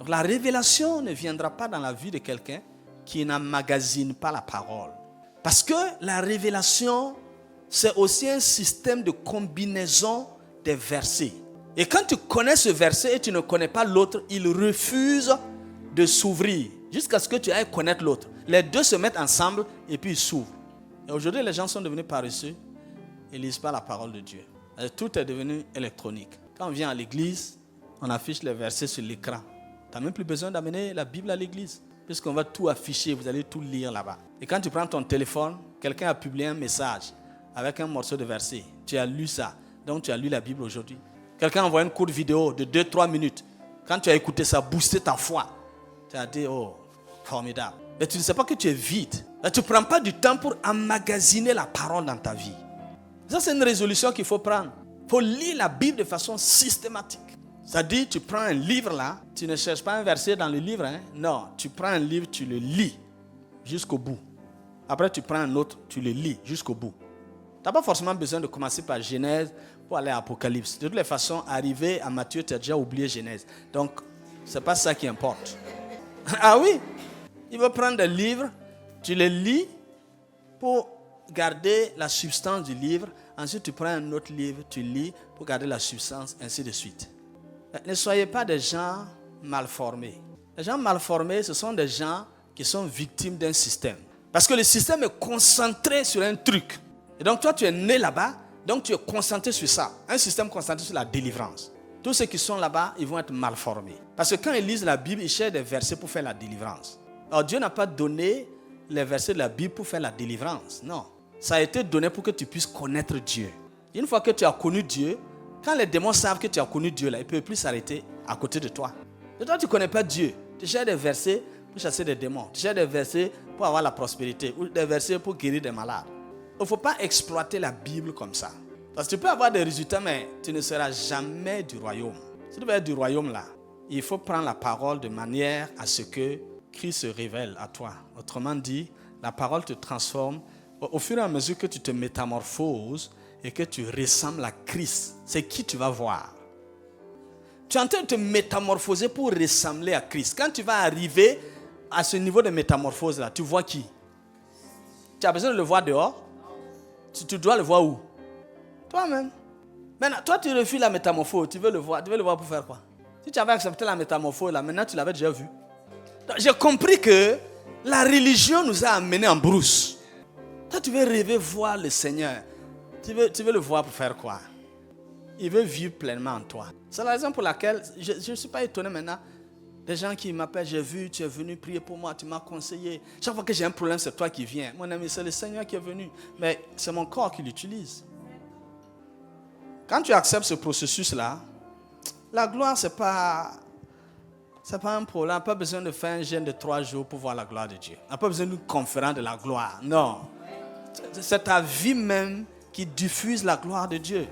Donc la révélation ne viendra pas dans la vie de quelqu'un qui n'emmagasine pas la parole. Parce que la révélation, c'est aussi un système de combinaison des versets. Et quand tu connais ce verset et tu ne connais pas l'autre, il refuse de s'ouvrir jusqu'à ce que tu ailles connaître l'autre. Les deux se mettent ensemble et puis ils s'ouvrent. Et aujourd'hui, les gens sont devenus paresseux et ne lisent pas la parole de Dieu. Et tout est devenu électronique. Quand on vient à l'église, on affiche les versets sur l'écran. Tu n'as même plus besoin d'amener la Bible à l'église, puisqu'on va tout afficher, vous allez tout lire là-bas. Et quand tu prends ton téléphone, quelqu'un a publié un message avec un morceau de verset. Tu as lu ça, donc tu as lu la Bible aujourd'hui. Quelqu'un envoie une courte vidéo de 2-3 minutes. Quand tu as écouté ça, boosté ta foi. Tu as dit, oh, formidable. Mais tu ne sais pas que tu es vide. Mais tu ne prends pas du temps pour emmagasiner la parole dans ta vie. Ça, c'est une résolution qu'il faut prendre. Il faut lire la Bible de façon systématique. C'est-à-dire, tu prends un livre là, tu ne cherches pas un verset dans le livre. Non, tu prends un livre, tu le lis jusqu'au bout. Après, tu prends un autre, tu le lis jusqu'au bout. Tu n'as pas forcément besoin de commencer par Genèse pour aller à Apocalypse. De toutes les façons, arrivé à Matthieu, tu as déjà oublié Genèse. Donc, ce n'est pas ça qui importe. Ah oui, il va prendre des livres, tu les lis pour garder la substance du livre. Ensuite, tu prends un autre livre, tu lis pour garder la substance, ainsi de suite. Ne soyez pas des gens mal formés. Les gens mal formés, ce sont des gens qui sont victimes d'un système. Parce que le système est concentré sur un truc. Et donc toi, tu es né là-bas, donc tu es concentré sur ça. Un système concentré sur la délivrance. Tous ceux qui sont là-bas, ils vont être mal formés. Parce que quand ils lisent la Bible, ils cherchent des versets pour faire la délivrance. Alors Dieu n'a pas donné les versets de la Bible pour faire la délivrance. Non. Ça a été donné pour que tu puisses connaître Dieu. Une fois que tu as connu Dieu, quand les démons savent que tu as connu Dieu, là, ils ne peuvent plus s'arrêter à côté de toi. Et toi, tu ne connais pas Dieu. Tu cherches des versets pour chasser des démons. Tu cherches des versets pour avoir la prospérité. Ou des versets pour guérir des malades. Il ne faut pas exploiter la Bible comme ça. Parce que tu peux avoir des résultats, mais tu ne seras jamais du royaume. Si tu veux être du royaume, là, il faut prendre la parole de manière à ce que Christ se révèle à toi. Autrement dit, la parole te transforme. Au fur et à mesure que tu te métamorphoses et que tu ressembles à Christ, c'est qui tu vas voir. Tu es en train de te métamorphoser pour ressembler à Christ. Quand tu vas arriver à ce niveau de métamorphose-là, tu vois qui? Tu as besoin de le voir dehors? Tu dois le voir où? Toi-même. Maintenant, toi, tu refuses la métamorphose. Tu veux le voir pour faire quoi? Si tu avais accepté la métamorphose, là, maintenant, tu l'avais déjà vu. Donc, j'ai compris que la religion nous a amenés en brousse. Toi, tu veux rêver voir le Seigneur. Tu veux le voir pour faire quoi? Il veut vivre pleinement en toi. C'est la raison pour laquelle je ne suis pas étonné maintenant. Des gens qui m'appellent, j'ai vu, tu es venu prier pour moi, tu m'as conseillé. Chaque fois que j'ai un problème, c'est toi qui viens. Mon ami, c'est le Seigneur qui est venu. Mais c'est mon corps qui l'utilise. Quand tu acceptes ce processus-là, la gloire, c'est pas un problème. Pas besoin de faire un jeûne de 3 jours pour voir la gloire de Dieu. On n'a pas besoin d'une conférence de la gloire. Non. C'est ta vie même qui diffuse la gloire de Dieu.